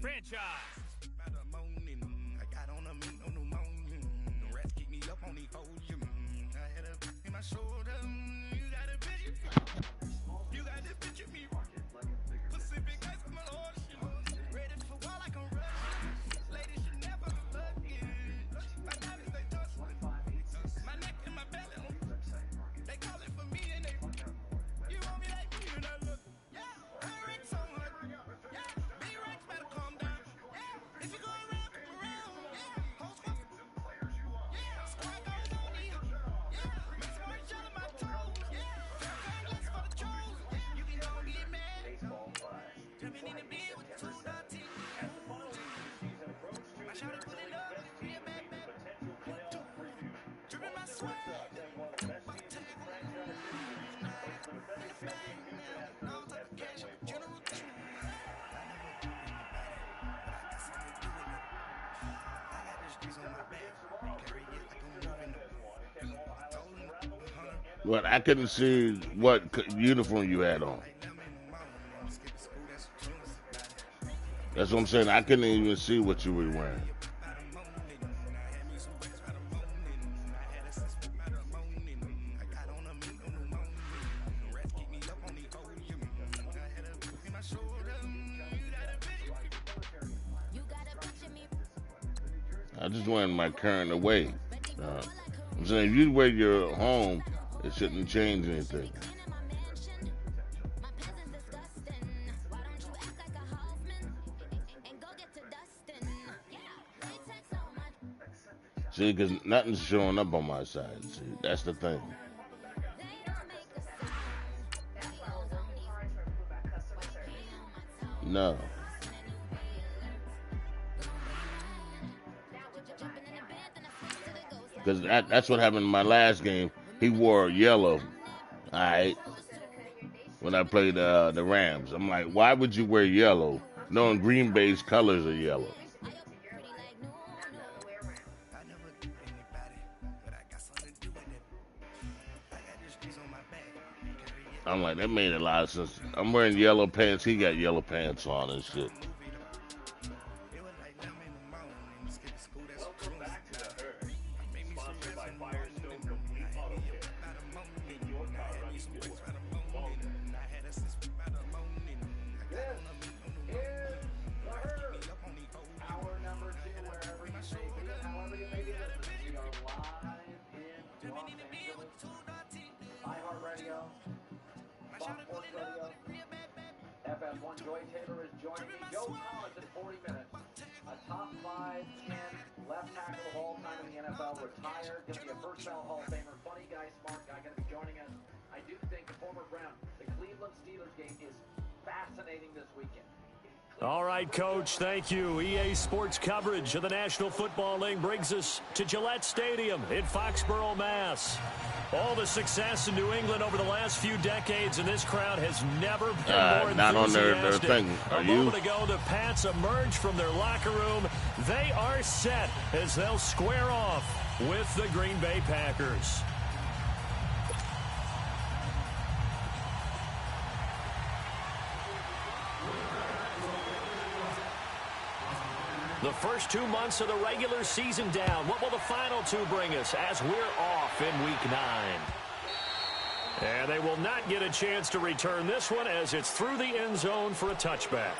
Franchise. I got on a mint, no pneumonia. The rats keep me up on the podium. I had a in my shoulder. You got a picture. You got this picture me. Pacific ice from an ocean. Ready for war like I'm Russian. Ladies should never look it. My diamonds they touch. My neck and my belly. They call it for me and they. You want me like me and I look. Yeah, I rich so much. Yeah, be rich better calm down. Yeah, if you go around, come around. Yeah, whole squad. Yeah, squad goes on me. Yeah, make some more shut on my toes. Yeah, let's for the trolls. You can go and get mad. Jumping in the bed with the 2 dirty. My shawty pulling up, real bad, bad. Dripping my sweat. Well, I couldn't see what uniform you had on. That's what I'm saying. I couldn't even see what you were wearing. I just wearing my current away. I'm saying if you wear your home, it shouldn't change anything. See, because nothing's showing up on my side. See, that's the thing. No. Because that's what happened in my last game. He wore yellow, all right, when I played the Rams. I'm like, why would you wear yellow knowing Green Bay's colors are yellow? I'm like, that made a lot of sense. I'm wearing yellow pants. He got yellow pants on and shit. All right, Coach, thank you. EA Sports coverage of the National Football League brings us to Gillette Stadium in Foxborough, Mass. All the success in New England over the last few decades, and this crowd has never been more enthusiastic. Not on their thing. Are you? A moment ago, the Pats emerged from their locker room. They are set as they'll square off with the Green Bay Packers. The first 2 months of the regular season down. What will the final 2 bring us as we're off in Week 9? And they will not get a chance to return this one as it's through the end zone for a touchback.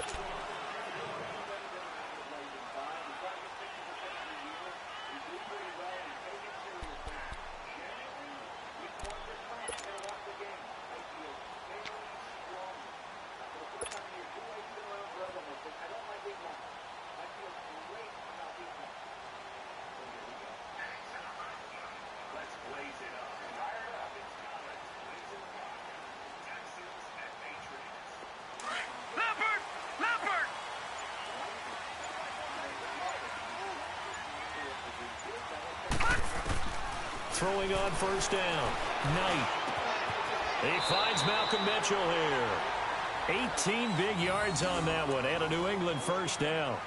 Throwing on first down. Knight. He finds Malcolm Mitchell here. 18 big yards on that one and a New England first down.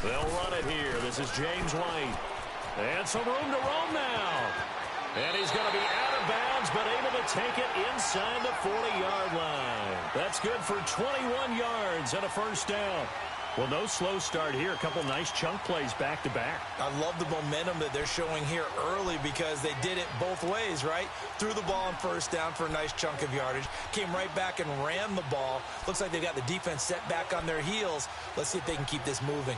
They'll run it here. This is James White. And some room to roam now. And he's going to be out of bounds, but able to take it inside the 40-yard line. That's good for 21 yards and a first down. Well, no slow start here. A couple nice chunk plays back-to-back. I love the momentum that they're showing here early because they did it both ways, right? Threw the ball on first down for a nice chunk of yardage. Came right back and ran the ball. Looks like they got the defense set back on their heels. Let's see if they can keep this moving.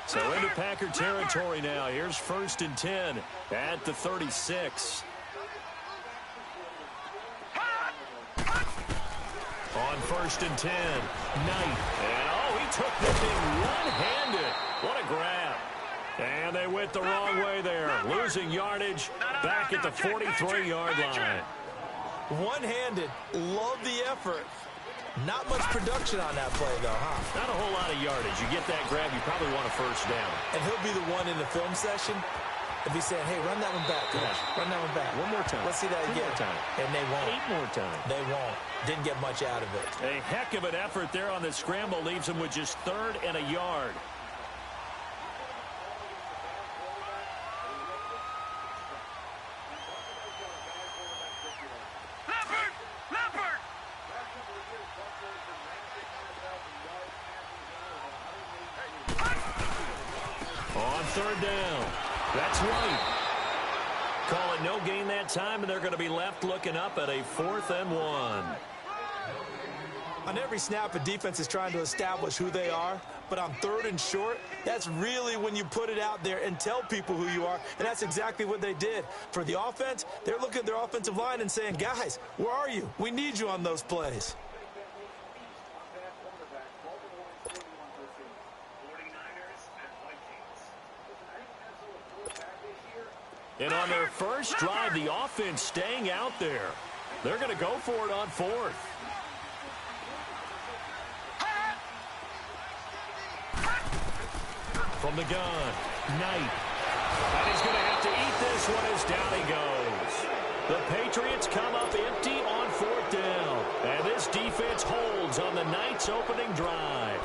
So into Packer territory now. Here's 1st and 10 at the 36. On 1st and 10, Knight. And, oh, he took the thing one-handed. What a grab. And they went the wrong way there. Losing yardage back at the 43-yard line. One-handed. Love the effort. Not much production on that play, though, huh? Not a whole lot of yardage. You get that grab, you probably want a first down. And he'll be the one in the film session if he's saying, hey, run that one back, coach. Yeah. Run that one back. One more time. Let's see that Two again. more time. And they won't. 8 more times. They won't. Didn't get much out of it. A heck of an effort there on the scramble. Leaves him with just 3rd and a yard. On 3rd down. That's White. Call it no gain that time, and they're going to be left looking up at a 4th and 1. On every snap, a defense is trying to establish who they are, but on 3rd and short, that's really when you put it out there and tell people who you are, and that's exactly what they did. For the offense, they're looking at their offensive line and saying, guys, where are you? We need you on those plays. And on their first drive, the offense staying out there. They're going to go for it on 4th. From the gun, Knight. And he's going to have to eat this one as down he goes. The Patriots come up empty on 4th down. And this defense holds on the Knights' opening drive.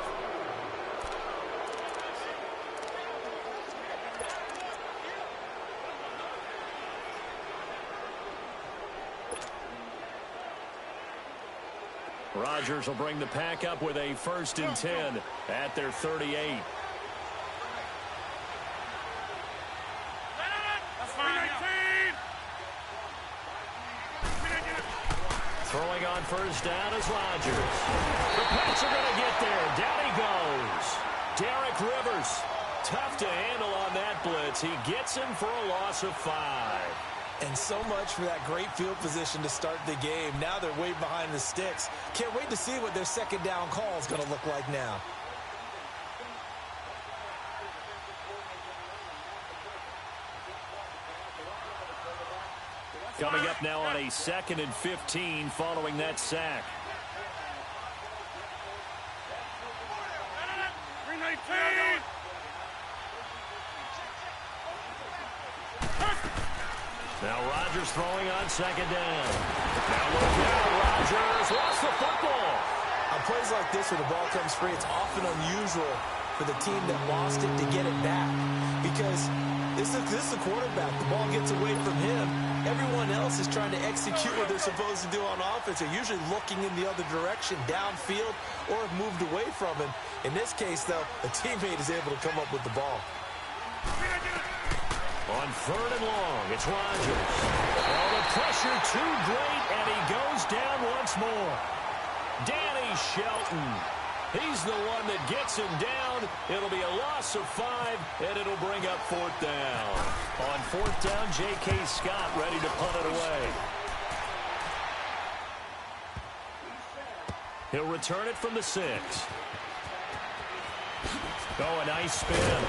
Rodgers will bring the pack up with a 1st and 10 at their 38. Throwing on 1st down is Rodgers. The Pats are going to get there. Down he goes. Derek Rivers. Tough to handle on that blitz. He gets him for a loss of 5. And so much for that great field position to start the game. Now they're way behind the sticks. Can't wait to see what their 2nd down call is going to look like now. Coming up now on a 2nd and 15 following that sack. Now Rodgers throwing on 2nd down. Now look out, Rodgers lost the football. On plays like this where the ball comes free, it's often unusual for the team that lost it to get it back. Because this is the quarterback. The ball gets away from him. Everyone else is trying to execute what they're supposed to do on offense. They're usually looking in the other direction, downfield, or have moved away from him. In this case, though, a teammate is able to come up with the ball. On 3rd and long, it's Rodgers. Oh, the pressure too great, and he goes down once more. Danny Shelton. He's the one that gets him down. It'll be a loss of 5, and it'll bring up 4th down. On 4th down, J.K. Scott ready to punt it away. He'll return it from the 6. Oh, a nice spin.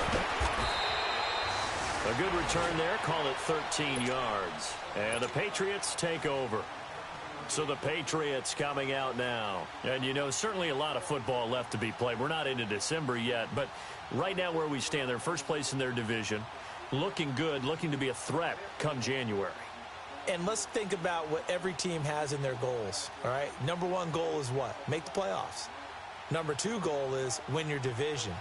A good return there. Call it 13 yards. And the Patriots take over. So the Patriots coming out now. And, you know, certainly a lot of football left to be played. We're not into December yet, but right now where we stand, they're first place in their division. Looking good, looking to be a threat come January. And let's think about what every team has in their goals, all right? Number 1 goal is what? Make the playoffs. Number 2 goal is win your division.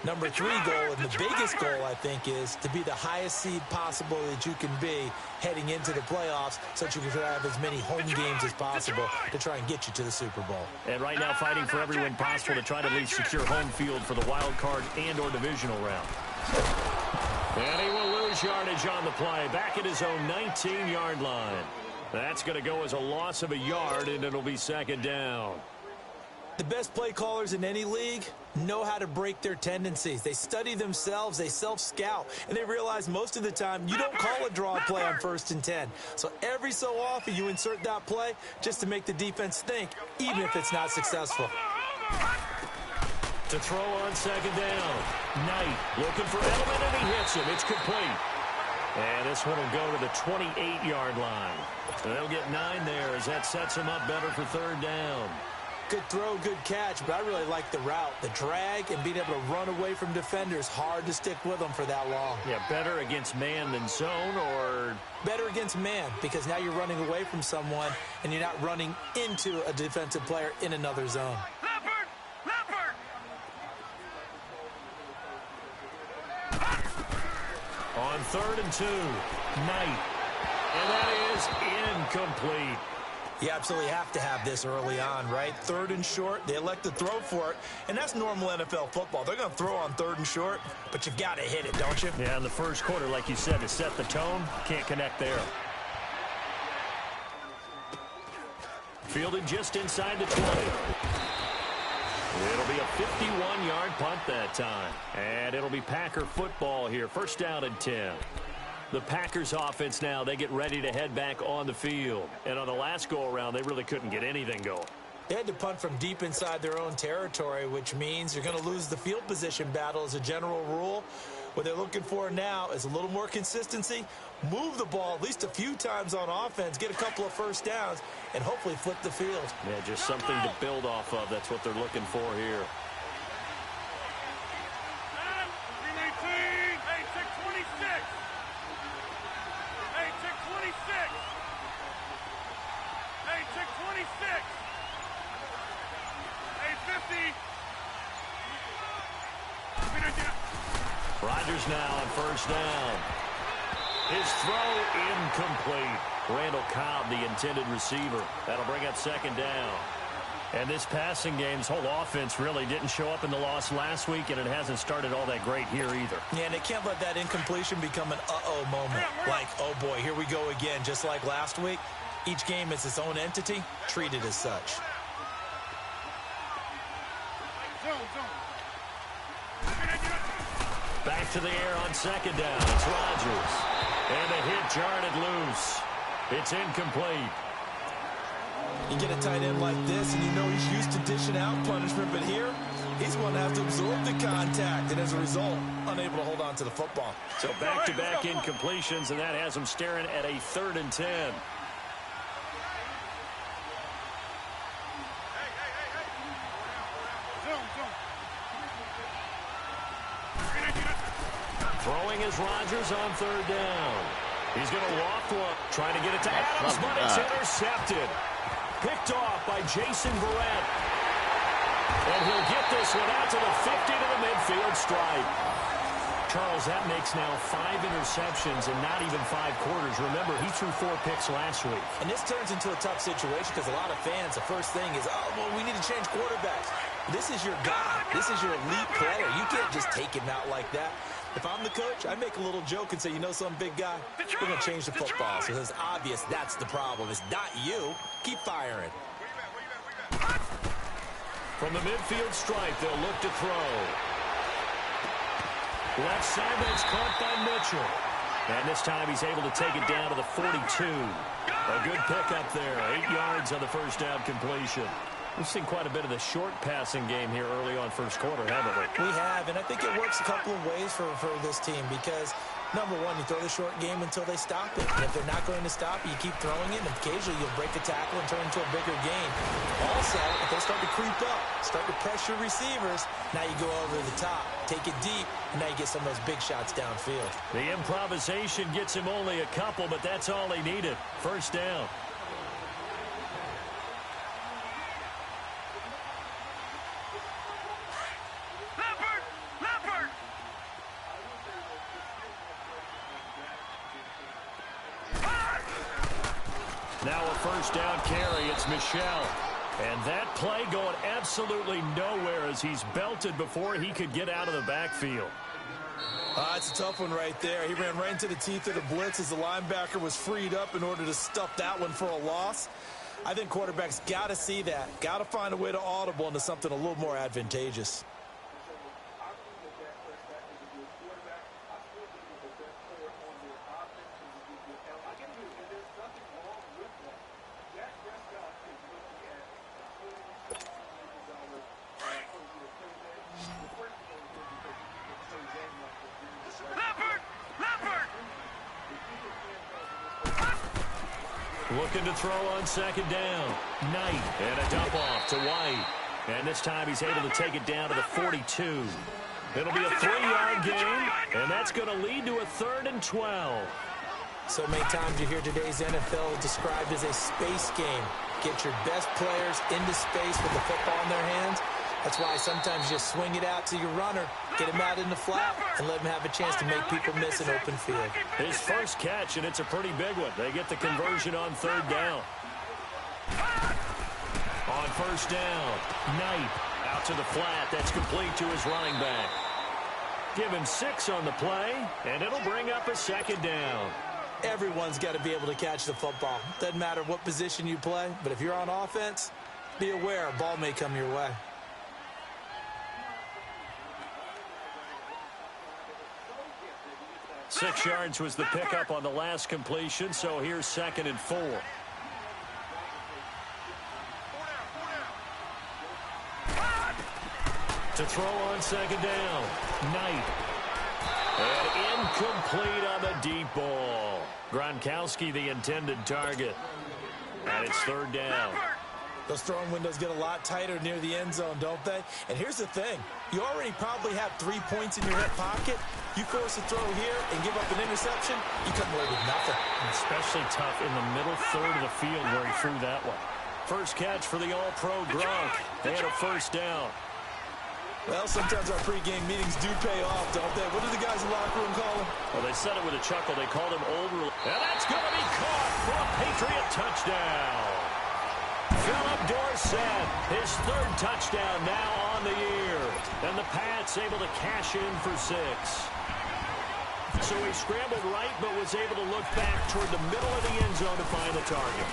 Number 3 goal, and the biggest goal, I think, is to be the highest seed possible that you can be heading into the playoffs so that you can have as many home games as possible to try and get you to the Super Bowl. And right now fighting for every win possible to try to at least secure home field for the wild card and or divisional round. And he will lose yardage on the play, back at his own 19-yard line. That's going to go as a loss of a yard, and it'll be second down. The best play callers in any league know how to break their tendencies. They study themselves, they self-scout, and they realize most of the time you don't call a draw play on 1st and 10. So every so often you insert that play just to make the defense think, even if it's not successful. To throw on second down. Knight looking for Edelman, and he hits him. It's complete. And this one will go to the 28-yard line. They'll get 9 there as that sets him up better for third down. Good throw, good catch, but I really like the route. The drag and being able to run away from defenders, hard to stick with them for that long. Yeah, better against man than zone, or? Better against man, because now you're running away from someone and you're not running into a defensive player in another zone. On 3rd and 2, Knight. And that is incomplete. You absolutely have to have this early on, right? 3rd and short, they elect to throw for it, and that's normal NFL football. They're going to throw on 3rd and short, but you've got to hit it, don't you? Yeah, in the first quarter, like you said, to set the tone, can't connect there. Fielded just inside the 20. It'll be a 51-yard punt that time. And it'll be Packer football here. First down and 10. The Packers offense now, they get ready to head back on the field. And on the last go-around, they really couldn't get anything going. They had to punt from deep inside their own territory, which means you're going to lose the field position battle as a general rule. What they're looking for now is a little more consistency, move the ball at least a few times on offense, get a couple of first downs, and hopefully flip the field. Yeah, just something to build off of. That's what they're looking for here. Rodgers now on first down. His throw incomplete. Randall Cobb, the intended receiver. That'll bring up second down. And this passing game's whole offense really didn't show up in the loss last week, and it hasn't started all that great here either. Yeah, and they can't let that incompletion become an uh-oh moment. Like, oh boy, here we go again, just like last week. Each game is its own entity, treated as such. Back to the air on second down. It's Rodgers. And the hit jarred it loose. It's incomplete. You get a tight end like this, and you know he's used to dishing out punishment, but here, he's going to have to absorb the contact, and as a result, unable to hold on to the football. So back-to-back incompletions, and that has him staring at a 3rd and 10. Throwing is Rodgers on 3rd down. He's going to loft one, trying to get it to Adams, but it's intercepted. Picked off by Jason Verrett. And he'll get this one out to the 50 to the midfield stripe. Charles, that makes now 5 interceptions in not even 5 quarters. Remember, he threw 4 picks last week. And this turns into a tough situation because a lot of fans, the first thing is, oh, well, we need to change quarterbacks. This is your guy. This is your elite player. You can't just take him out like that. If I'm the coach, I make a little joke and say, you know some big guy, we're going to change the football. So it's obvious that's the problem. It's not you. Keep firing. From the midfield stripe, they'll look to throw. Left side, but it's caught by Mitchell. And this time he's able to take it down to the 42. A good pickup there. 8 yards on the first down completion. We've seen quite a bit of the short passing game here early on first quarter, haven't we? We have, and I think it works a couple of ways for this team because, number one, you throw the short game until they stop it. And if they're not going to stop it, you keep throwing it, and occasionally you'll break a tackle and turn into a bigger gain. Also, if they start to creep up, start to pressure receivers, now you go over the top, take it deep, and now you get some of those big shots downfield. The improvisation gets him only a couple, but that's all he needed. First down. Now a first down carry. It's Michel. And that play going absolutely nowhere as he's belted before he could get out of the backfield. It's a tough one right there. He ran right into the teeth of the blitz as the linebacker was freed up in order to stuff that one for a loss. I think quarterbacks got to see that. Got to find a way to audible into something a little more advantageous. Looking to throw on second down. Knight and a dump off to White. And this time he's able to take it down to the 42. It'll be a 3-yard gain, and that's going to lead to a 3rd and 12. So many times you hear today's NFL described as a space game. Get your best players into space with the football in their hands. That's why sometimes you just swing it out to your runner, get him out in the flat, and let him have a chance to make people miss an open field. His first catch, and it's a pretty big one. They get the conversion on 3rd down. On first down, Knight out to the flat. That's complete to his running back. Give him 6 on the play, and it'll bring up a 2nd down. Everyone's got to be able to catch the football. Doesn't matter what position you play, but if you're on offense, be aware a ball may come your way. Six yards was the pickup on the last completion, so here's 2nd and 4. To throw on 2nd down, Knight. And incomplete on the deep ball. Gronkowski the intended target. And it's 3rd down. Those throwing windows get a lot tighter near the end zone, don't they? And here's the thing. You already probably have 3 points in your hip pocket. You force a throw here and give up an interception, you come away with nothing. Especially tough in the middle third of the field where he threw that one. First catch for the All-Pro Gronk. They had a first down. Well, sometimes our pregame meetings do pay off, don't they? What do the guys in the locker room call him? Well, they said it with a chuckle. They called him Old Rule. And that's going to be caught for a Patriot touchdown. Philip Dorsett, his 3rd touchdown now on the year. And the Pats able to cash in for 6. So he scrambled right, but was able to look back toward the middle of the end zone to find the target.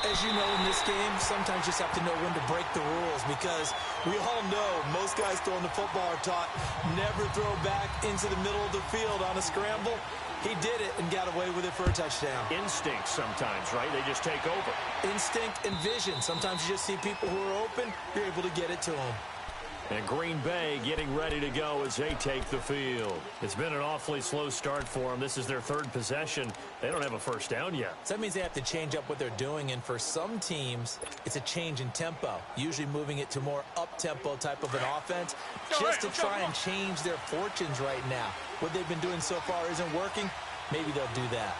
As you know, in this game, sometimes you just have to know when to break the rules because we all know most guys throwing the football are taught never throw back into the middle of the field on a scramble. He did it and got away with it for a touchdown. Instinct sometimes, right? They just take over. Instinct and vision. Sometimes you just see people who are open, you're able to get it to them. And Green Bay getting ready to go as they take the field. It's been an awfully slow start for them. This is their 3rd possession. They don't have a first down yet. So that means they have to change up what they're doing, and for some teams, it's a change in tempo, usually moving it to more up-tempo type of an offense just to try and change their fortunes right now. What they've been doing so far isn't working. Maybe they'll do that.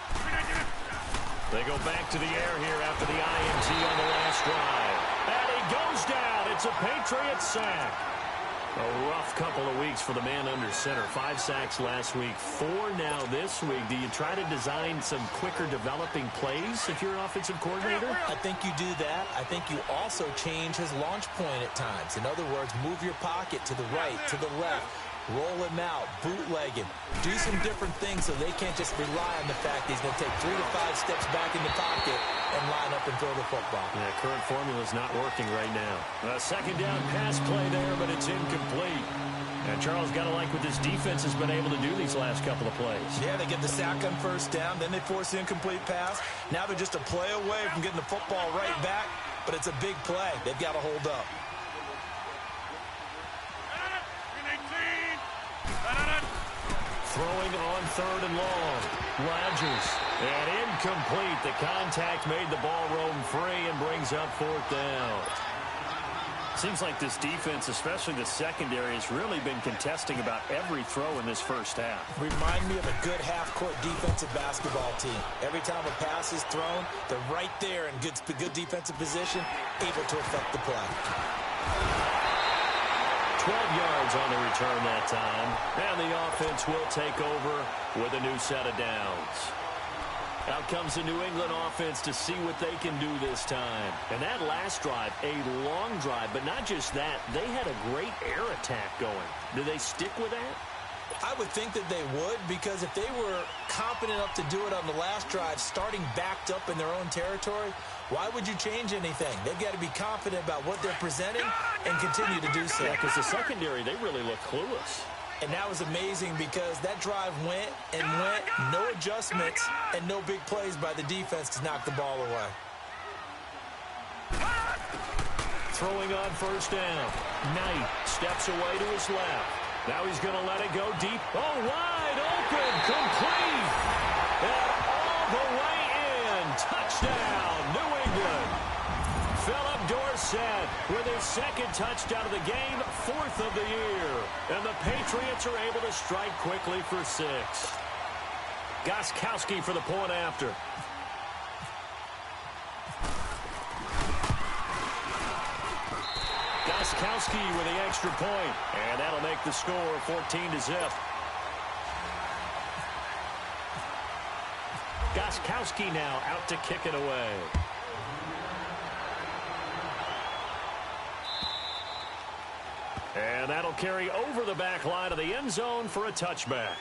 They go back to the air here after the INT on the last drive. And he goes down. It's a Patriot sack. A rough couple of weeks for the man under center. 5 sacks last week, 4 now this week. Do you try to design some quicker developing plays if you're an offensive coordinator? I think you do that. I think you also change his launch point at times. In other words, move your pocket to the right, to the left. Roll him out, bootleg him. Do some different things so they can't just rely on the fact that he's going to take 3 to 5 steps back in the pocket and line up and throw the football. Yeah, current formula is not working right now. A 2nd down pass play there, but it's incomplete. And Charles, got to like what this defense has been able to do these last couple of plays. Yeah, they get the sack on first down, then they force the incomplete pass. Now they're just a play away from getting the football right back, but it's a big play. They've got to hold up. Throwing on 3rd and long. Rodgers. And incomplete. The contact made the ball roam free and brings up 4th down. Seems like this defense, especially the secondary, has really been contesting about every throw in this first half. Remind me of a good half-court defensive basketball team. Every time a pass is thrown, they're right there in good defensive position, able to affect the play. 12 yards on the return that time. And the offense will take over with a new set of downs. Out comes the New England offense to see what they can do this time. And that last drive, a long drive, but not just that. They had a great air attack going. Do they stick with that? I would think that they would, because if they were confident enough to do it on the last drive, starting backed up in their own territory, why would you change anything? They've got to be confident about what they're presenting and continue to do so. Yeah, because the secondary, they really look clueless. And that was amazing because that drive went and went, no adjustments, and no big plays by the defense to knock the ball away. Throwing on first down. Knight steps away to his left. Now he's going to let it go deep. Oh, wide open, complete. And all the way in. Touchdown, New England. Philip Dorsett with his second touchdown of the game, 4th of the year. And the Patriots are able to strike quickly for 6. Gostkowski for the point after. Gostkowski with the extra point, and that'll make the score 14-0. Gostkowski now out to kick it away. And that'll carry over the back line of the end zone for a touchback.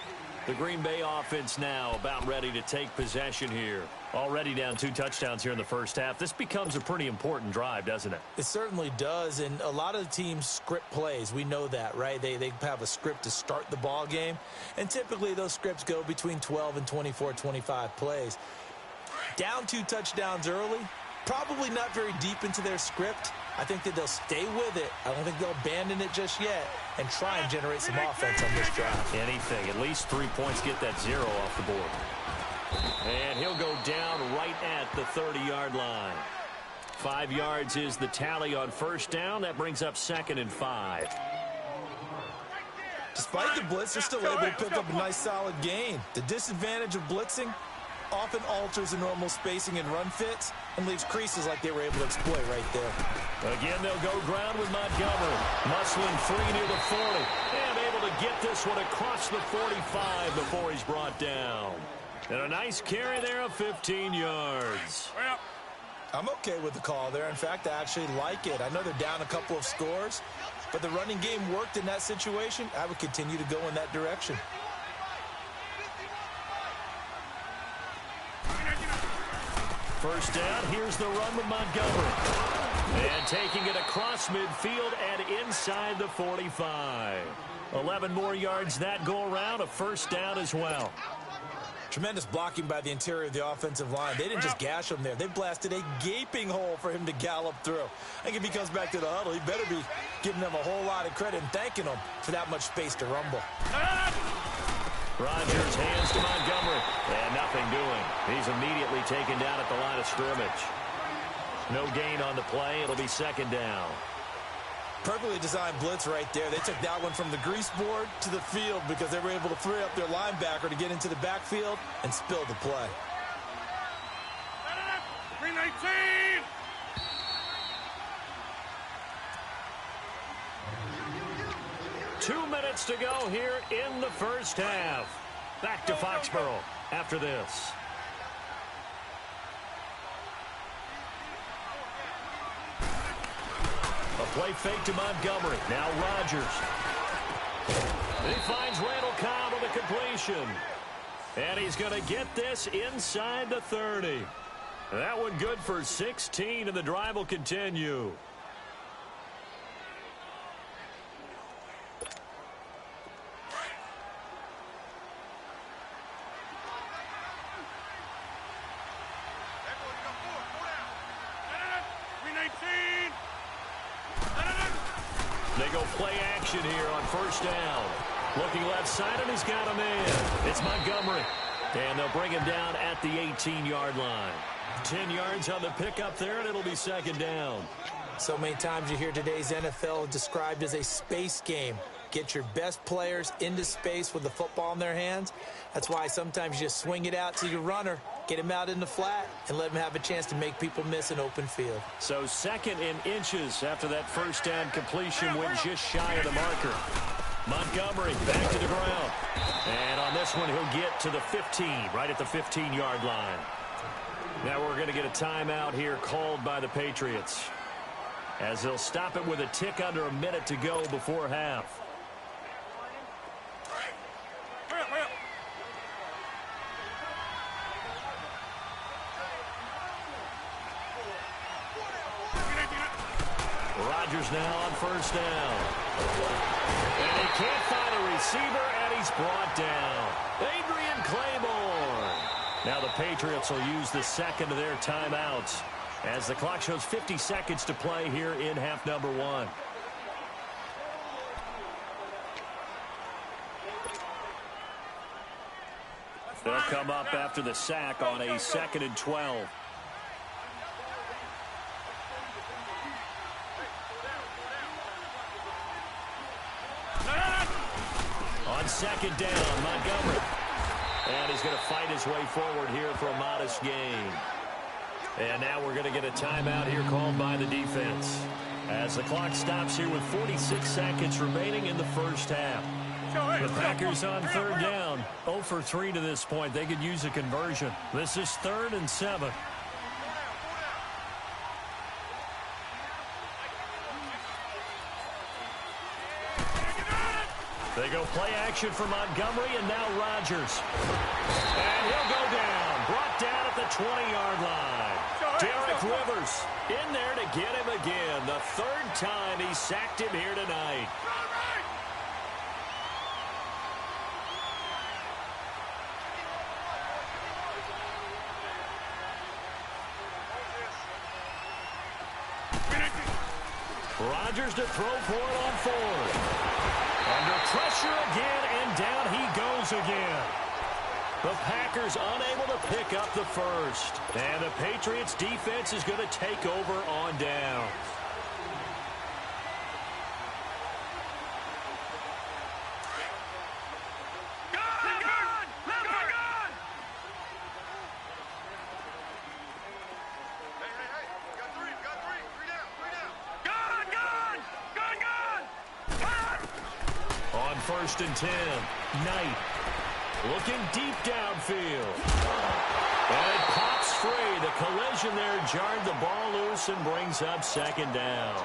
The Green Bay offense now about ready to take possession here. Already down 2 touchdowns here in the first half. This becomes a pretty important drive, doesn't it? It certainly does, and a lot of the teams script plays. We know that, right? They have a script to start the ball game, and typically those scripts go between 12 and 24, 25 plays. Down 2 touchdowns early, probably not very deep into their script. I think that they'll stay with it. I don't think they'll abandon it just yet and try and generate some offense on this drive. Anything. At least 3 points, get that 0 off the board. And he'll go down right at the 30-yard line. 5 yards is the tally on first down. That brings up 2nd and 5. Despite the blitz, they're still able to pick up a nice solid gain. The disadvantage of blitzing often alters the normal spacing and run fits and leaves creases like they were able to exploit right there. Again, they'll go ground with Montgomery. Muscling free near the 40. And able to get this one across the 45 before he's brought down. And a nice carry there of 15 yards. I'm okay with the call there. In fact, I actually like it. I know they're down a couple of scores, but the running game worked in that situation. I would continue to go in that direction. First down, here's the run with Montgomery. And taking it across midfield and inside the 45. 11 more yards that go around, a first down as well. Tremendous blocking by the interior of the offensive line. They didn't just gash him there. They blasted a gaping hole for him to gallop through. I think if he comes back to the huddle, he better be giving them a whole lot of credit and thanking them for that much space to rumble. Rodgers hands to Montgomery. And nothing doing. He's immediately taken down at the line of scrimmage. No gain on the play. It'll be 2nd down. Perfectly designed blitz right there. They took that one from the grease board to the field because they were able to free up their linebacker to get into the backfield and spill the play. 319! Two minutes to go here in the first half. Back to Foxborough after this. A play fake to Montgomery. Now Rodgers. He finds Randall Cobb with a completion. And he's going to get this inside the 30. That one good for 16, and the drive will continue. They go play action here on first down. Looking left side, and he's got a man. It's Montgomery. And they'll bring him down at the 18-yard line. 10 yards on the pickup there, and it'll be 2nd down. So many times you hear today's NFL described as a space game. Get your best players into space with the football in their hands. That's why sometimes you just swing it out to your runner, get him out in the flat, and let him have a chance to make people miss an open field. So 2nd and inches after that first down completion went just shy of the marker. Montgomery back to the ground. And on this one, he'll get to the 15, right at the 15-yard line. Now we're going to get a timeout here called by the Patriots, as they'll stop it with a tick under a minute to go before half. Rodgers now on first down. And he can't find a receiver, and he's brought down. Adrian Claiborne. Now the Patriots will use the second of their timeouts, as the clock shows 50 seconds to play here in half number one. They'll come up after the sack on a 2nd and 12. On second down, Montgomery. And he's going to fight his way forward here for a modest gain. And now we're going to get a timeout here called by the defense, as the clock stops here with 46 seconds remaining in the first half. The Packers on third down, 0 for 3 to this point. They could use a conversion. This is 3rd and 7. They go play action for Montgomery, and now Rodgers. And he'll go down, brought down at the 20-yard line. Derek Rivers in there to get him again. The 3rd time he sacked him here tonight. Rodgers to throw for it on 4th. Under pressure again, and down he goes again. The Packers unable to pick up the first. And the Patriots defense is going to take over on down. On 1st and 10, Knight looking deep downfield. And it pops free. The collision there jarred the ball loose and brings up 2nd down.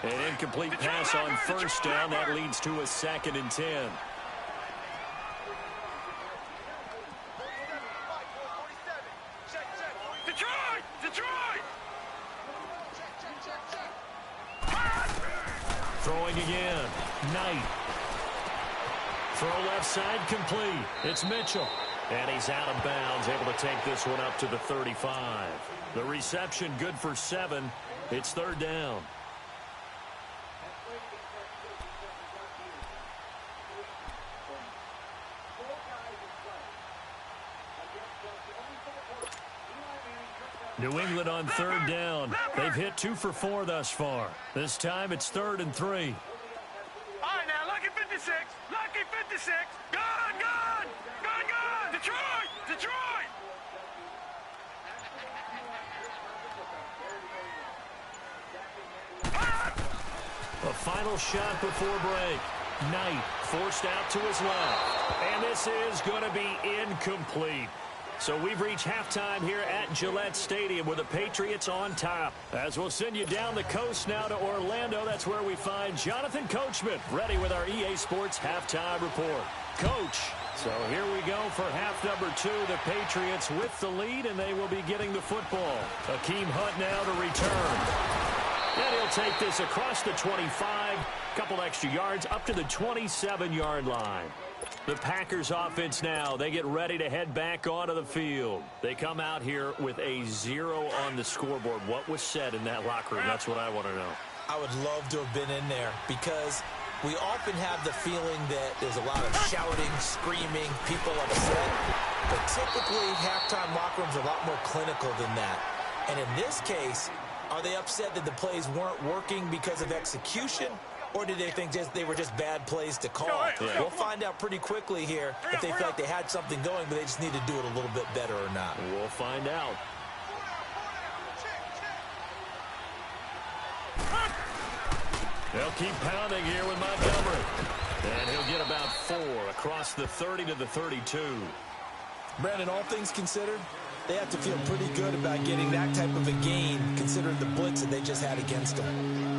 An incomplete pass on 1st down. That leads to a 2nd and 10. Throwing again. Knight. Throw left side complete. It's Mitchell. And he's out of bounds, able to take this one up to the 35. The reception good for 7. It's 3rd down. New England on 3rd down. They've hit 2 for 4 thus far. This time it's 3rd and 3. All right, now, lucky 56. Lucky 56. Gone, gone. Gone, gone. Detroit. Detroit. A final shot before break. Knight forced out to his left. And this is going to be incomplete. So we've reached halftime here at Gillette Stadium with the Patriots on top. As we'll send you down the coast now to Orlando, that's where we find Jonathan Coachman ready with our EA Sports halftime report. Coach, so here we go for half number 2. The Patriots with the lead, and they will be getting the football. Akeem Hunt now to return. And he'll take this across the 25, couple extra yards up to the 27-yard line. The Packers offense now, they get ready to head back onto the field. They come out here with a 0 on the scoreboard. What was said in that locker room? That's what I want to know. I would love to have been in there, because we often have the feeling that there's a lot of shouting, screaming, people upset. But typically, halftime locker rooms are a lot more clinical than that. And in this case, are they upset that the plays weren't working because of execution? Or did they think they were just bad plays to call? Yeah. We'll find out pretty quickly here if they feel like they had something going, but they just need to do it a little bit better or not. We'll find out. They'll keep pounding here with Montgomery. And he'll get about 4 across the 30 to the 32. Brandon, all things considered, they have to feel pretty good about getting that type of a gain, considering the blitz that they just had against them.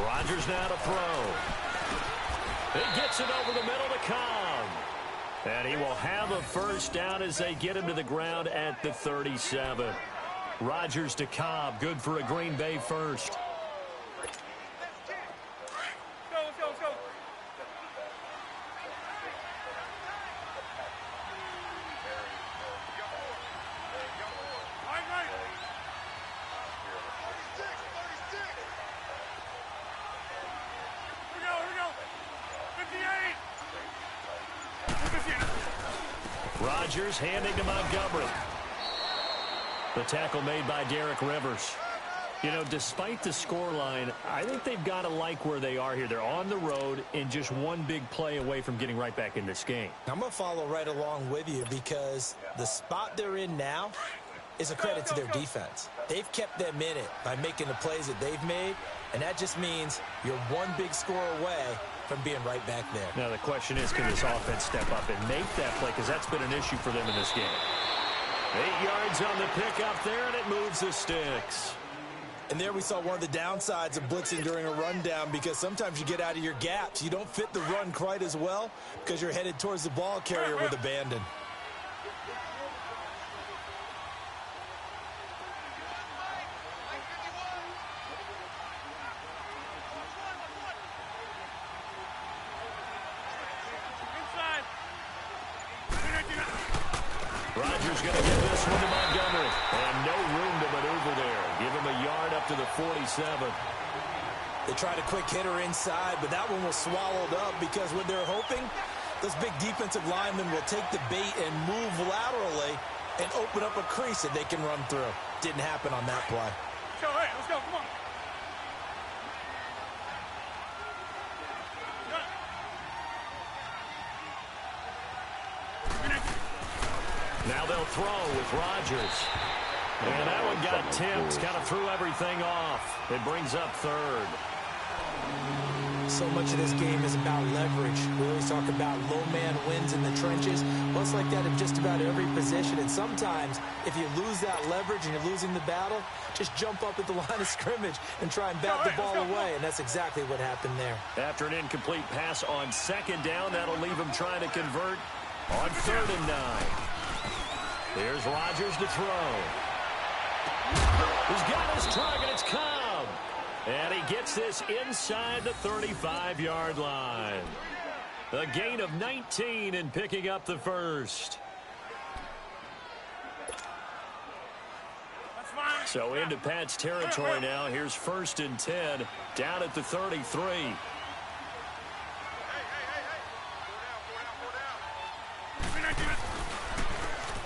Rodgers now to throw. He gets it over the middle to Cobb. And he will have a first down as they get him to the ground at the 37. Rodgers to Cobb, good for a Green Bay first. Let's go. Right. 36. Here we go. 58. Rodgers handing to Montgomery. The tackle made by Derek Rivers. You know, despite the scoreline, I think they've got to like where they are here. They're on the road and just one big play away from getting right back in this game. I'm going to follow right along with you because the spot they're in now is a credit to their defense. They've kept them in it by making the plays that they've made, and that just means you're one big score away from being right back there. Now the question is, can this offense step up and make that play? Because that's been an issue for them in this game. 8 yards on the pickup there, and it moves the sticks. And there we saw one of the downsides of blitzing during a rundown, because sometimes you get out of your gaps. You don't fit the run quite as well because you're headed towards the ball carrier with abandon. Rodgers going to give this one to Montgomery. And no room to maneuver there. Give him a yard up to the 47. They tried a quick hitter inside, but that one was swallowed up because when they're hoping, those big defensive linemen will take the bait and move laterally and open up a crease that they can run through. Didn't happen on that play. Let's go, come on. Now they'll throw with Rodgers. And that one got tipped, kind of threw everything off. It brings up third. So much of this game is about leverage. We always talk about low man wins in the trenches. Well, it's like that in just about every position. And sometimes, if you lose that leverage and you're losing the battle, just jump up at the line of scrimmage and try and bat the ball away. And that's exactly what happened there. After an incomplete pass on second down, that'll leave him trying to convert on 3rd and 9. Here's Rodgers to throw. He's got his target. It's Cobb. And he gets this inside the 35-yard line. A gain of 19 and picking up the first. So into Pat's territory now. Here's 1st and 10 down at the 33.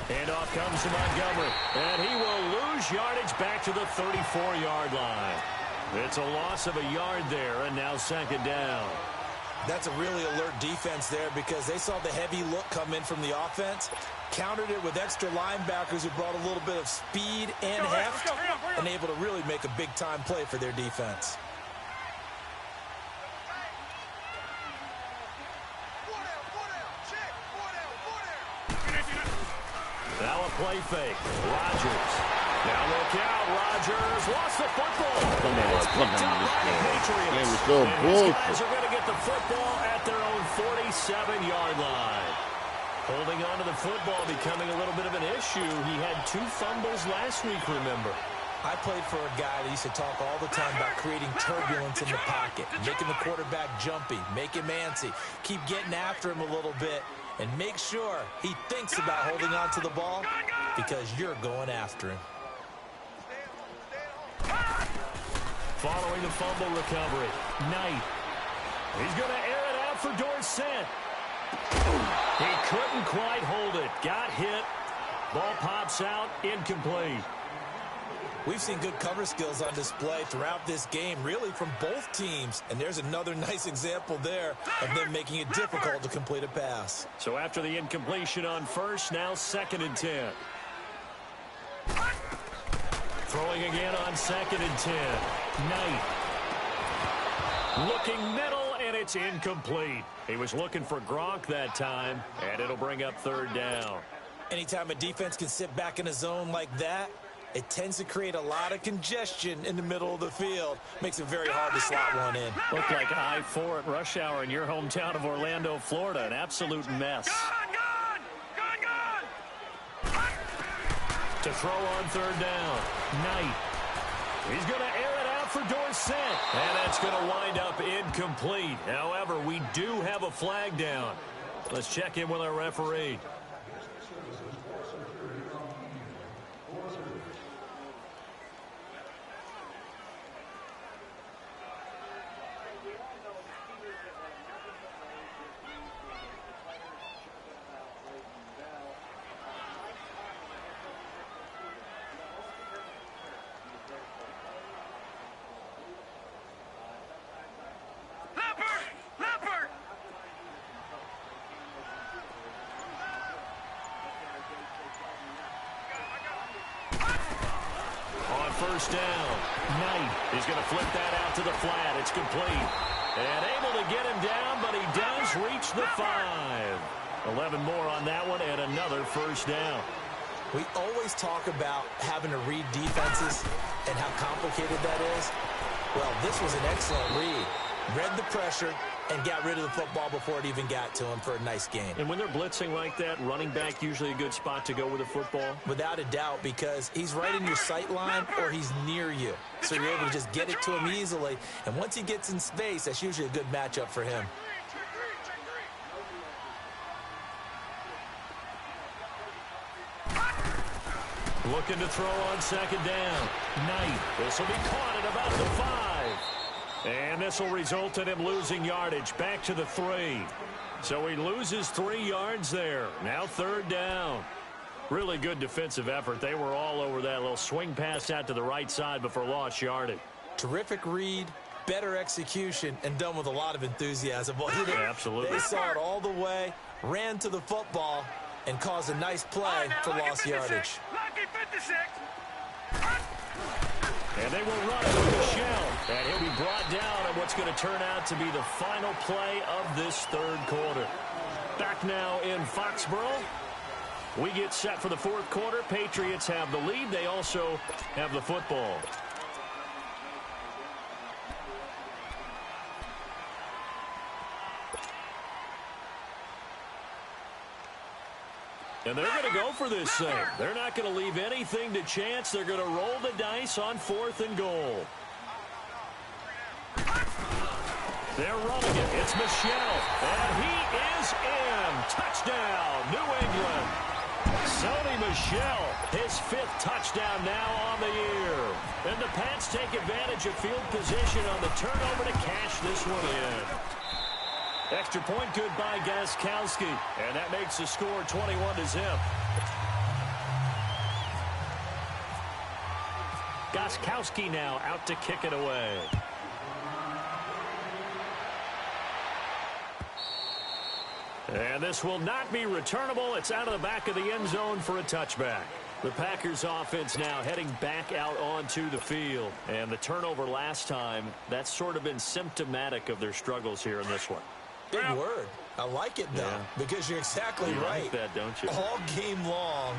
Handoff comes to Montgomery, and he will lose yardage back to the 34-yard line. It's a loss of a yard there, and now 2nd down. That's a really alert defense there because they saw the heavy look come in from the offense, countered it with extra linebackers who brought a little bit of speed and heft, and able to really make a big-time play for their defense. Now a play fake. Rodgers. Now look out. Rodgers lost the football. It's picked up by the Patriots. Game was so and these guys are going to get the football at their own 47-yard line. Holding on to the football becoming a little bit of an issue. He had 2 fumbles last week, remember. I played for a guy that used to talk all the time about creating turbulence in the pocket, making the quarterback jumpy, make him antsy, keep getting after him a little bit, and make sure he thinks about holding on to the ball because you're going after him. Following the fumble recovery, Knight. He's going to air it out for Dorsett. He couldn't quite hold it. Got hit. Ball pops out. Incomplete. We've seen good cover skills on display throughout this game, really from both teams. And there's another nice example there of them making it difficult to complete a pass. So after the incompletion on first, now 2nd and 10. Throwing again on 2nd and 10. Knight. Looking middle, and it's incomplete. He was looking for Gronk that time, and it'll bring up 3rd down. Anytime a defense can sit back in a zone like that, it tends to create a lot of congestion in the middle of the field. Makes it very hard to slot one in. Looked like I-4 at rush hour in your hometown of Orlando, Florida. An absolute mess. To throw on 3rd down. Knight. He's going to air it out for Dorsett. And that's going to wind up incomplete. However, we do have a flag down. Let's check in with our referee. First down. Knight is going to flip that out to the flat. It's complete. And able to get him down, but he does reach the 5. 11 more on that one, and another first down. We always talk about having to read defenses and how complicated that is. Well, this was an excellent read. Read the pressure and got rid of the football before it even got to him for a nice game. And when they're blitzing like that, running back usually a good spot to go with the football? Without a doubt, because he's right in your sight line or he's near you. So you're able to just get it to him easily. And once he gets in space, that's usually a good matchup for him. Looking to throw on 2nd down. Knight. This will be caught at about the 5. And this will result in him losing yardage back to the 3. So he loses 3 yards there. Now 3rd down. Really good defensive effort. They were all over that little swing pass out to the right side before lost yardage. Terrific read, better execution, and done with a lot of enthusiasm. Wasn't it? Absolutely. They saw it all the way, ran to the football, and caused a nice play for lost yardage. And they will run it with Michelle. And he'll be brought down on what's going to turn out to be the final play of this 3rd quarter. Back now in Foxborough. We get set for the 4th quarter. Patriots have the lead. They also have the football. And they're going to go for this thing. They're not going to leave anything to chance. They're going to roll the dice on 4th and goal. They're running it. It's Michelle. And he is in. Touchdown, New England. Sony Michel, his 5th touchdown now on the year. And the Pats take advantage of field position on the turnover to cash this one in. Extra point good by Gostkowski. And that makes the score 21-0. Gostkowski now out to kick it away. And this will not be returnable. It's out of the back of the end zone for a touchback. The Packers offense now heading back out onto the field. And the turnover last time, that's sort of been symptomatic of their struggles here in this one. Big word. I like it, though, because you're exactly right. You like that, don't you? All game long,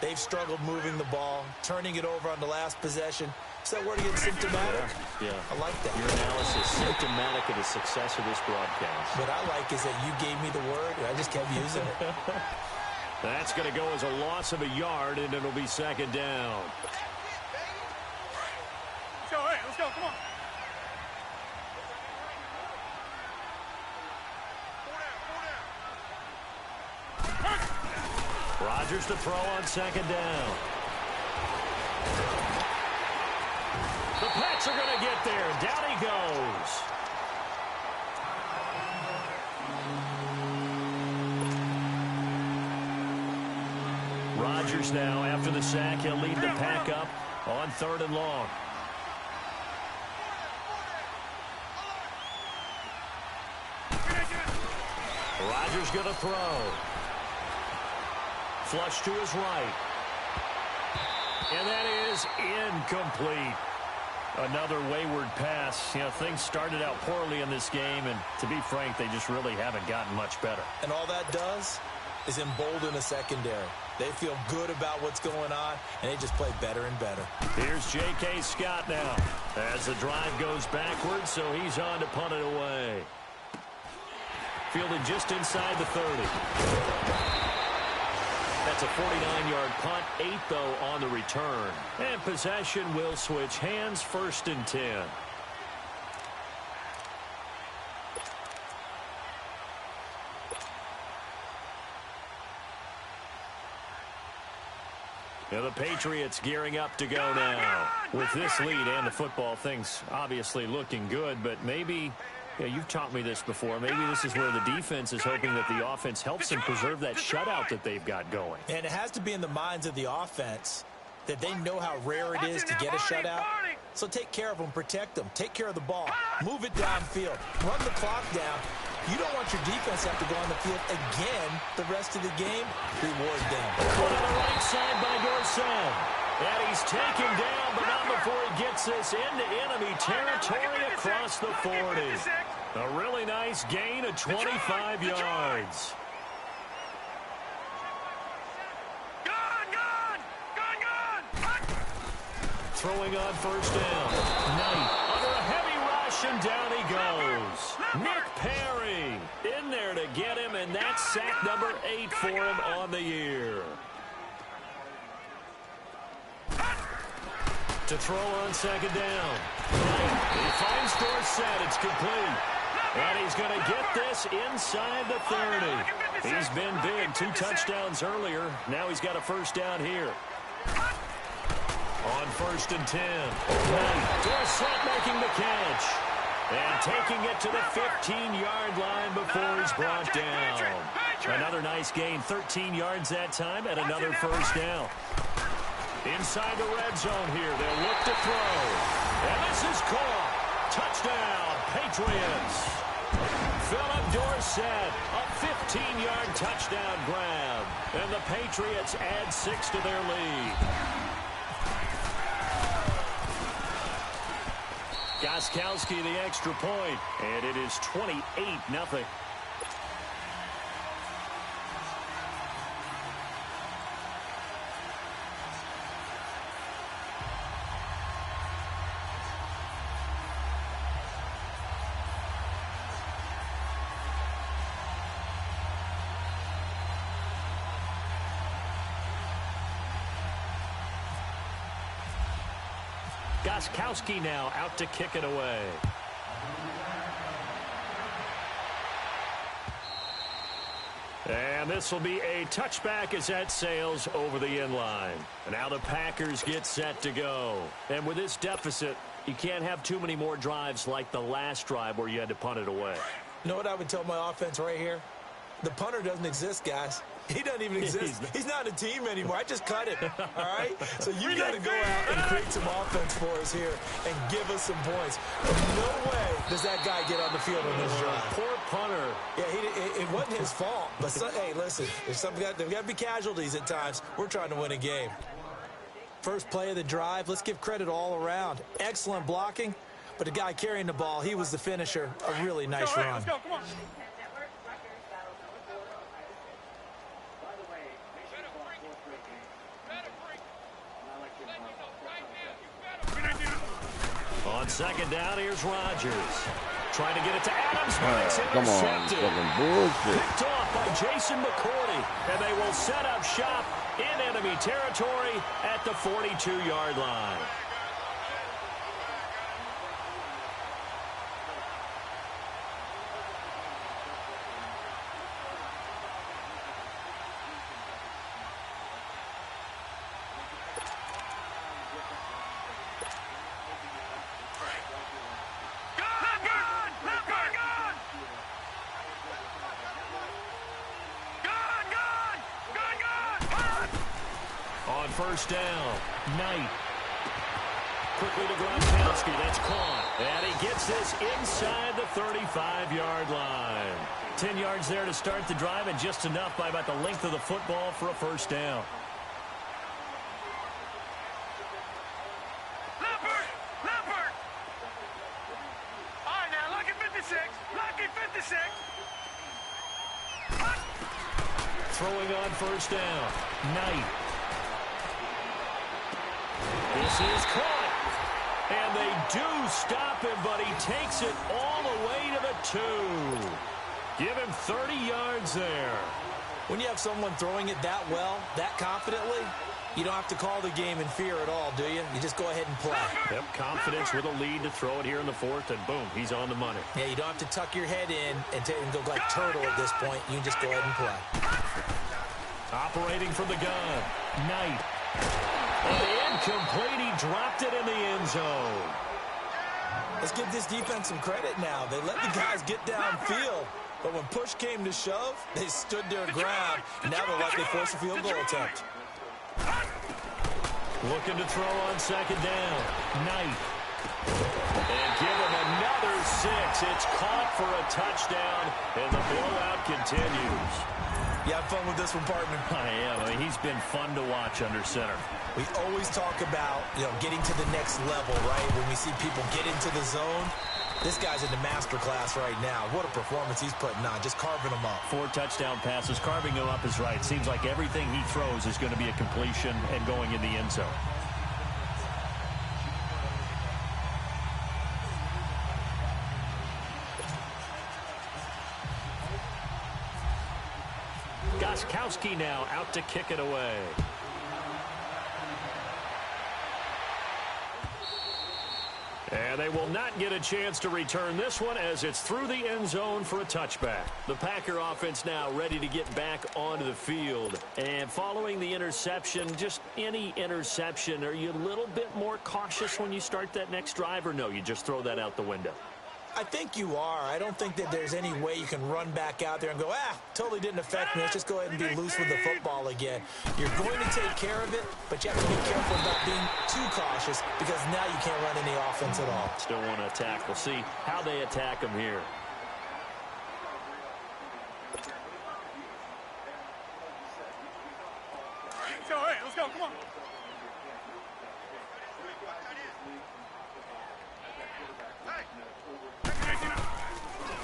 they've struggled moving the ball, turning it over on the last possession. Is that word again, symptomatic? Yeah. I like that. Your analysis symptomatic of the success of this broadcast. What I like is that you gave me the word, and I just kept using it. That's going to go as a loss of a yard, and it'll be 2nd down. Let's go, hey, let's go, come on. Rodgers to throw on 2nd down. The Pats are going to get there. Down he goes. Rodgers now, after the sack, he'll lead the pack up On 3rd and long. Rodgers going to throw. Flush to his right. And that is incomplete. Another wayward pass. You know, things started out poorly in this game, and to be frank, they just really haven't gotten much better. And all that does is embolden a secondary. They feel good about what's going on, and they just play better and better. Here's J.K. Scott now as the drive goes backwards, so he's on to punt it away. Fielded just inside the 30. That's a 49-yard punt, 8 though on the return. And possession will switch hands, 1st and 10. Now the Patriots gearing up to go now. With this lead and the football, things obviously looking good, but maybe... Yeah, you've taught me this before. Maybe this is where the defense is hoping that the offense helps them preserve that shutout that they've got going. And it has to be in the minds of the offense that they know how rare it is to get a shutout. So take care of them, protect them, take care of the ball, move it downfield, run the clock down. You don't want your defense to have to go on the field again the rest of the game. Reward them. Put on the right side by Dorsett. And he's taken down, but not before he gets this into enemy territory across the 40. A really nice gain of 25 yards. Throwing on 1st down. Knight under a heavy rush, and down he goes. Nick Perry in there to get him, and that's sack number 8 for him on the year. To throw on 2nd down. He finds Dorsett. It's complete. And he's going to get this inside the 30. He's been big. 2 touchdowns earlier. Now he's got a 1st down here. On 1st and 10. Dorsett making the catch. And taking it to the 15-yard line before he's brought down. Another nice gain. 13 yards that time and another 1st down. Inside the red zone here. They'll look to throw. And this is caught. Touchdown, Patriots. Philip Dorsett, a 15-yard touchdown grab. And the Patriots add 6 to their lead. Gostkowski the extra point. And it is 28-0. Gostkowski now out to kick it away. And this will be a touchback as that sails over the end line. And now the Packers get set to go. And with this deficit, you can't have too many more drives like the last drive where you had to punt it away. You know what I would tell my offense right here? The punter doesn't exist, guys. He doesn't even exist. He's not a team anymore. I just cut him, all right? So you got to go out and create some offense for us here and give us some points. No way does that guy get on the field on this drive. Poor punter. Yeah, it wasn't his fault. But, hey, listen, there's got to be casualties at times. We're trying to win a game. First play of the drive, let's give credit all around. Excellent blocking, but the guy carrying the ball, he was the finisher. A really nice run. Let's go, come on. On 2nd down, here's Rodgers. Trying to get it to Adams, but it's Come on, intercepted. fucking bullshit. Picked off by Jason McCourty, and they will set up shop in enemy territory at the 42-yard line. On 1st down, Knight quickly to Gronkowski. That's caught. And he gets this inside the 35-yard line. 10 yards there to start the drive, and just enough by about the length of the football for a first down. Leopard! All right, now, lucky 56. Lucky 56. Throwing on first down. Knight. This is caught. And they do stop him, but he takes it all the way to the 2. Give him 30 yards there. When you have someone throwing it that well, that confidently, you don't have to call the game in fear at all, do you? You just go ahead and play. Yep, confidence with a lead to throw it here in the 4th, and boom, he's on the money. Yeah, you don't have to tuck your head in and go like turtle at this point. You can just go ahead and play. Operating from the gun. Knight. And incomplete. He dropped it in the end zone. Let's give this defense some credit now. They let the guys get downfield, but when push came to shove, they stood their ground. Now they're likely force a field goal attempt. Looking to throw on second down. Knight. And give him another 6. It's caught for a touchdown, and the blowout continues. You have fun with this one, partner? I am. I mean, he's been fun to watch under center. We always talk about, getting to the next level, right? When we see people get into the zone, this guy's in the master class right now. What a performance he's putting on, just carving them up. 4 touchdown passes. Carving them up is right. Seems like everything he throws is going to be a completion and going in the end zone. Goskowski now out to kick it away. And they will not get a chance to return this one as it's through the end zone for a touchback. The Packer offense now ready to get back onto the field. And following the interception, just any interception, are you a little bit more cautious when you start that next drive, or no, you just throw that out the window? I think you are. I don't think that there's any way you can run back out there and go, totally didn't affect me. Let's just go ahead and be loose with the football again. You're going to take care of it, but you have to be careful about being too cautious because now you can't run any offense at all. Still want to attack. We'll see how they attack him here. So, hey, let's go. Come on.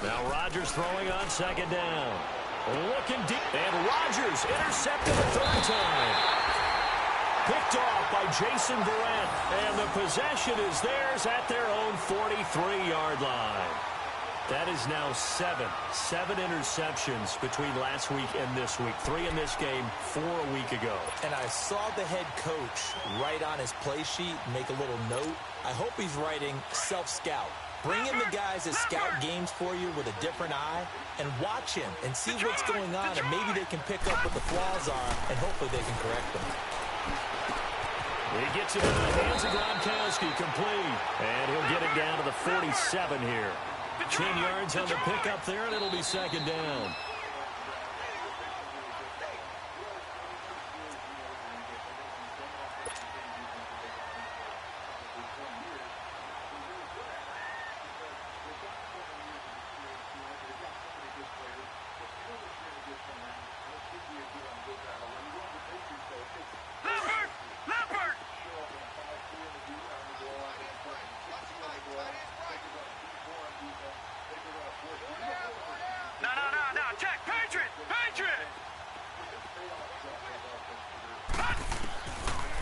Now Rodgers throwing on second down. Looking deep. And Rodgers intercepted a 3rd time. Picked off by Jason Verrett. And the possession is theirs at their own 43-yard line. That is now 7 interceptions between last week and this week. 3 in this game, 4 a week ago. And I saw the head coach write on his play sheet, make a little note. I hope he's writing self-scout. Bring in the guys that scout games for you with a different eye and watch him and see what's going on, and maybe they can pick up what the flaws are, and hopefully they can correct them. He gets it in the hands of Gronkowski, complete. And he'll get it down to the 47 here. 10 yards on the pickup there, and it'll be second down.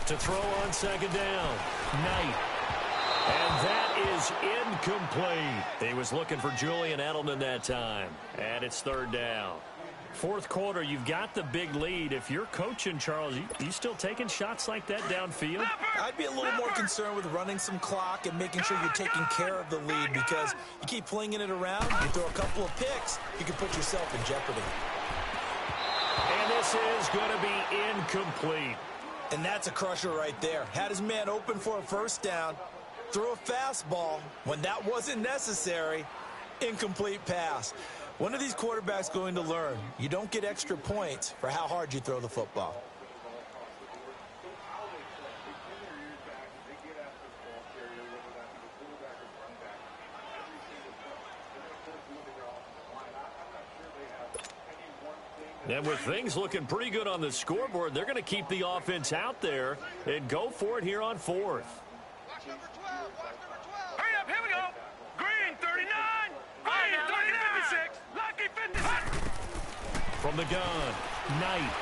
To throw on second down. Knight. And that is incomplete. He was looking for Julian Edelman that time. And it's 3rd down. 4th quarter, you've got the big lead. If you're coaching, Charles, you still taking shots like that downfield? I'd be a little more concerned with running some clock and making sure you're taking care of the lead, because you keep flinging it around, you throw a couple of picks, you can put yourself in jeopardy. And this is going to be incomplete. And that's a crusher right there. Had his man open for a first down, threw a fastball when that wasn't necessary, incomplete pass. One of these quarterbacks going to learn, you don't get extra points for how hard you throw the football. And with things looking pretty good on the scoreboard, they're going to keep the offense out there and go for it here on fourth. Watch number 12. Watch number 12. Hurry up, here we go. Green 39. Green 56. Lucky 56. From the gun, Knight.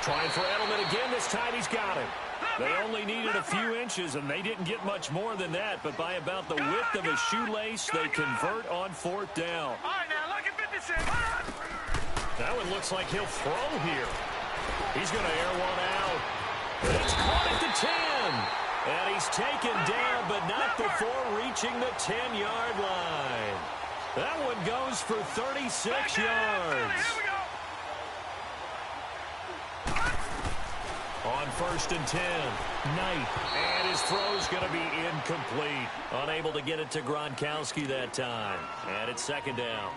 Trying for Edelman again. This time he's got him. They only needed a few inches, and they didn't get much more than that. But by about the width of a shoelace, they convert on fourth down. All right, now, Lucky 56. That one looks like he'll throw here. He's going to air one out. It's caught at the 10. And he's taken down, but not before reaching the 10-yard line. That one goes for 36 yards. Here we go. On first and 10, Knight. And his throw's going to be incomplete. Unable to get it to Gronkowski that time. And it's second down.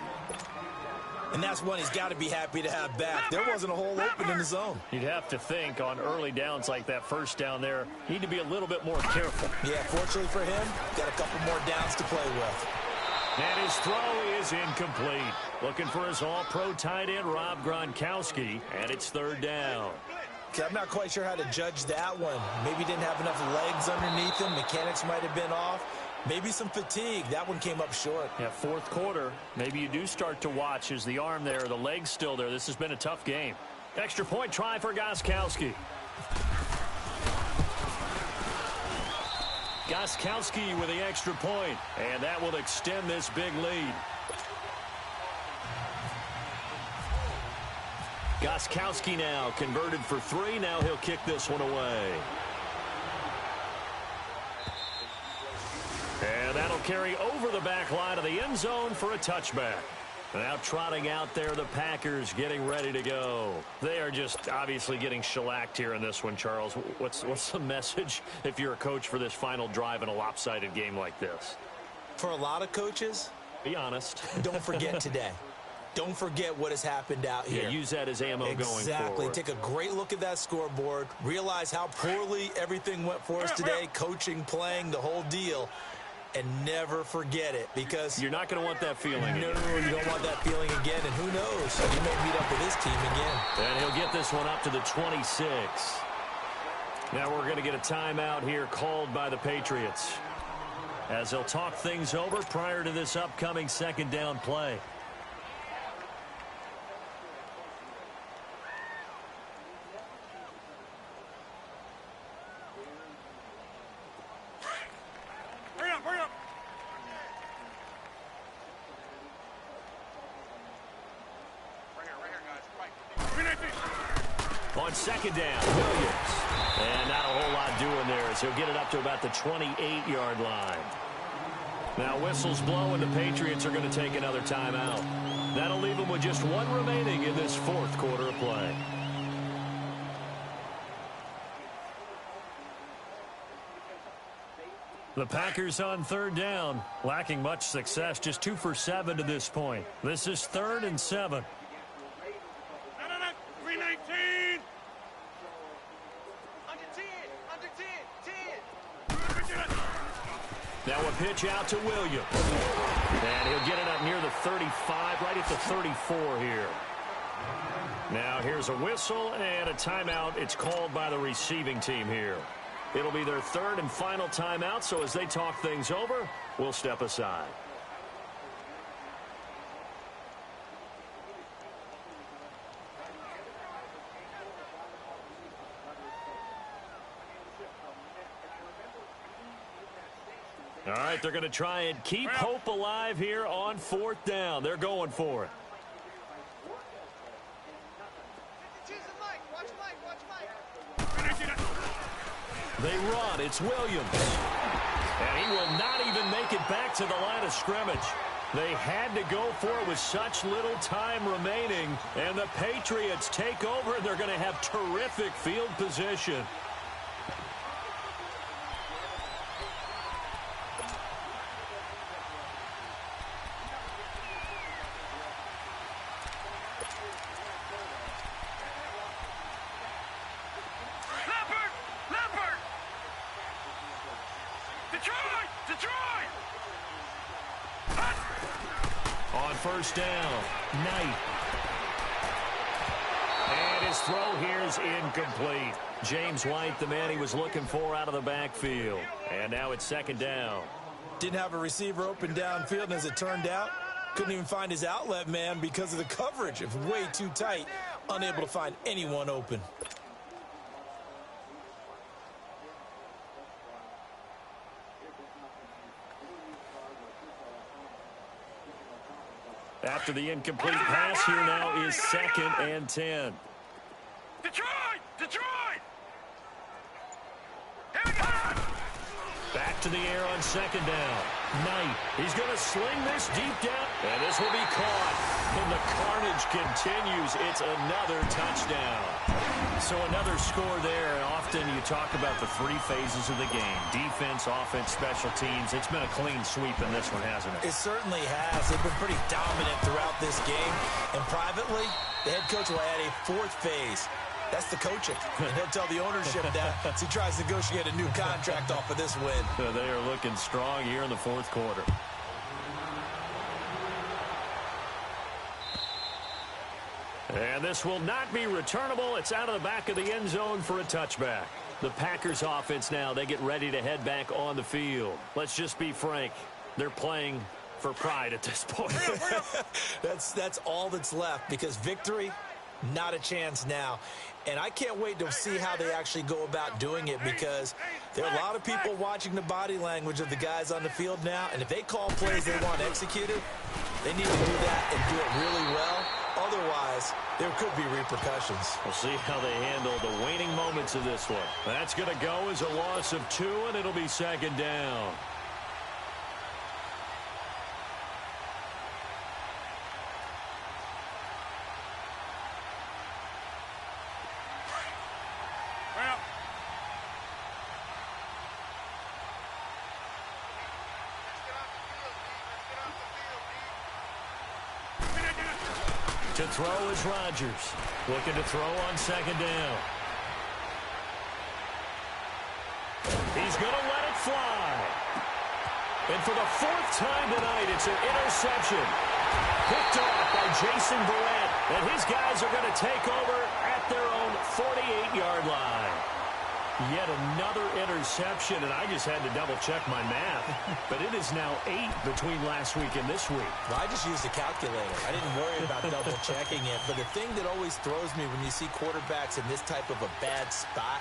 And that's one he's got to be happy to have back. There wasn't a hole open in the zone. You'd have to think on early downs like that first down there, need to be a little bit more careful. Yeah, fortunately for him, got a couple more downs to play with. And his throw is incomplete. Looking for his all-pro tight end, Rob Gronkowski, and it's third down. Okay, I'm not quite sure how to judge that one. Maybe didn't have enough legs underneath him. Mechanics might have been off. Maybe some fatigue. That one came up short. Yeah, fourth quarter, maybe you do start to watch as the arm there, the leg's still there. This has been a tough game. Extra point try for Gostkowski. Gostkowski with the extra point, and that will extend this big lead. Gostkowski now converted for 3. Now he'll kick this one away. And that'll carry over the back line of the end zone for a touchback. Now trotting out there, the Packers getting ready to go. They are just obviously getting shellacked here in this one, Charles. What's the message if you're a coach for this final drive in a lopsided game like this? For a lot of coaches, be honest. Don't forget today. Don't forget what has happened out here. Yeah, use that as ammo going forward. Exactly. Take a great look at that scoreboard. Realize how poorly everything went for us today. Coaching, playing, the whole deal. And never forget it, because you're not going to want that feeling again. No, you don't want that feeling again. And who knows? You may meet up with this team again. And he'll get this one up to the 26. Now we're going to get a timeout here called by the Patriots, as they'll talk things over prior to this upcoming second down play. On second down, Williams. And not a whole lot doing there, as he'll get it up to about the 28-yard line. Now whistles blow, and the Patriots are going to take another timeout. That'll leave them with just one remaining in this fourth quarter of play. The Packers on third down, lacking much success, just 2 for 7 to this point. This is 3rd and 7. 319. Under 10. Now a pitch out to Williams. And he'll get it up near the 35, right at the 34 here. Now here's a whistle and a timeout. It's called by the receiving team here. It'll be their 3rd and final timeout, so as they talk things over, we'll step aside. All right, they're going to try and keep hope alive here on 4th down. They're going for it. They run. It's Williams. And he will not even make it back to the line of scrimmage. They had to go for it with such little time remaining. And the Patriots take over, and they're going to have terrific field position. On first down, Knight. his throw here is incomplete. James White, the man he was looking for out of the backfield. And now it's second down. Didn't have a receiver open downfield, and as it turned out, couldn't even find his outlet man because of the coverage. It was way too tight, unable to find anyone open. After the incomplete pass, here now is 2nd and 10. Detroit! Detroit! Here we go! Back to the air on 2nd down. Knight, he's going to sling this deep down, and this will be caught. And the carnage continues. It's another touchdown. So another score there, and often you talk about the 3 phases of the game. Defense, offense, special teams. It's been a clean sweep in this one, hasn't it? It certainly has. They've been pretty dominant throughout this game. And privately, the head coach will add a 4th phase. That's the coaching. And he'll tell the ownership that as he tries to negotiate a new contract off of this win. They are looking strong here in the 4th quarter. And this will not be returnable. It's out of the back of the end zone for a touchback. The Packers offense now, they get ready to head back on the field. Let's just be frank. They're playing for pride at this point. That's all that's left, because victory, not a chance now. And I can't wait to see how they actually go about doing it, because there are a lot of people watching the body language of the guys on the field now, and if they call plays they want executed, they need to do that and do it really well. Otherwise, there could be repercussions. We'll see how they handle the waning moments of this one. That's going to go as a loss of 2, and it'll be 2nd down. To throw is Rodgers. Looking to throw on 2nd down. He's going to let it fly. And for the 4th time tonight, it's an interception. Picked off by Jason Barrett. And his guys are going to take over at their own 48-yard line. Yet another interception, and I just had to double-check my math. But it is now 8 between last week and this week. Well, I just used a calculator. I didn't worry about double-checking it. But the thing that always throws me when you see quarterbacks in this type of a bad spot,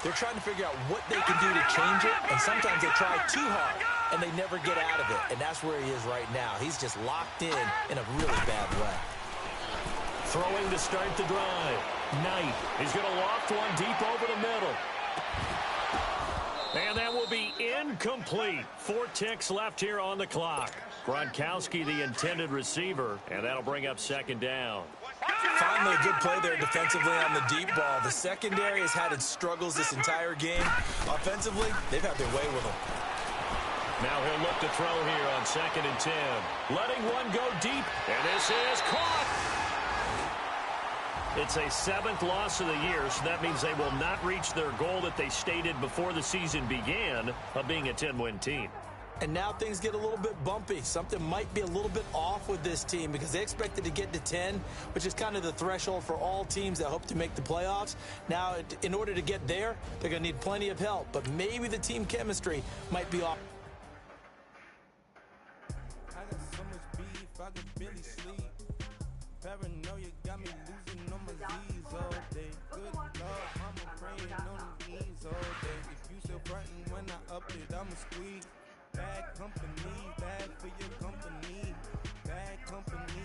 they're trying to figure out what they can do to change it, and sometimes they try too hard, and they never get out of it. And that's where he is right now. He's just locked in a really bad way. Throwing to start the drive. Knight. He's going to loft one deep over the middle. And that will be incomplete. 4 ticks left here on the clock. Gronkowski, the intended receiver, and that'll bring up 2nd down. Finally, a good play there defensively on the deep ball. The secondary has had its struggles this entire game. Offensively, they've had their way with him. Now he'll look to throw here on 2nd and 10. Letting one go deep, and this is caught. It's a 7th loss of the year, so that means they will not reach their goal that they stated before the season began of being a 10-win team. And now things get a little bit bumpy. Something might be a little bit off with this team, because they expected to get to 10, which is kind of the threshold for all teams that hope to make the playoffs. Now, in order to get there, they're going to need plenty of help, but maybe the team chemistry might be off. I got so much beef, I could barely sleep. Paranoia got me losing on my Z's all day. Good Lord, mama praying on the knees all day. If you still frontin' when I up it, I'ma squeeze. Bad company, bad for your company. Bad company,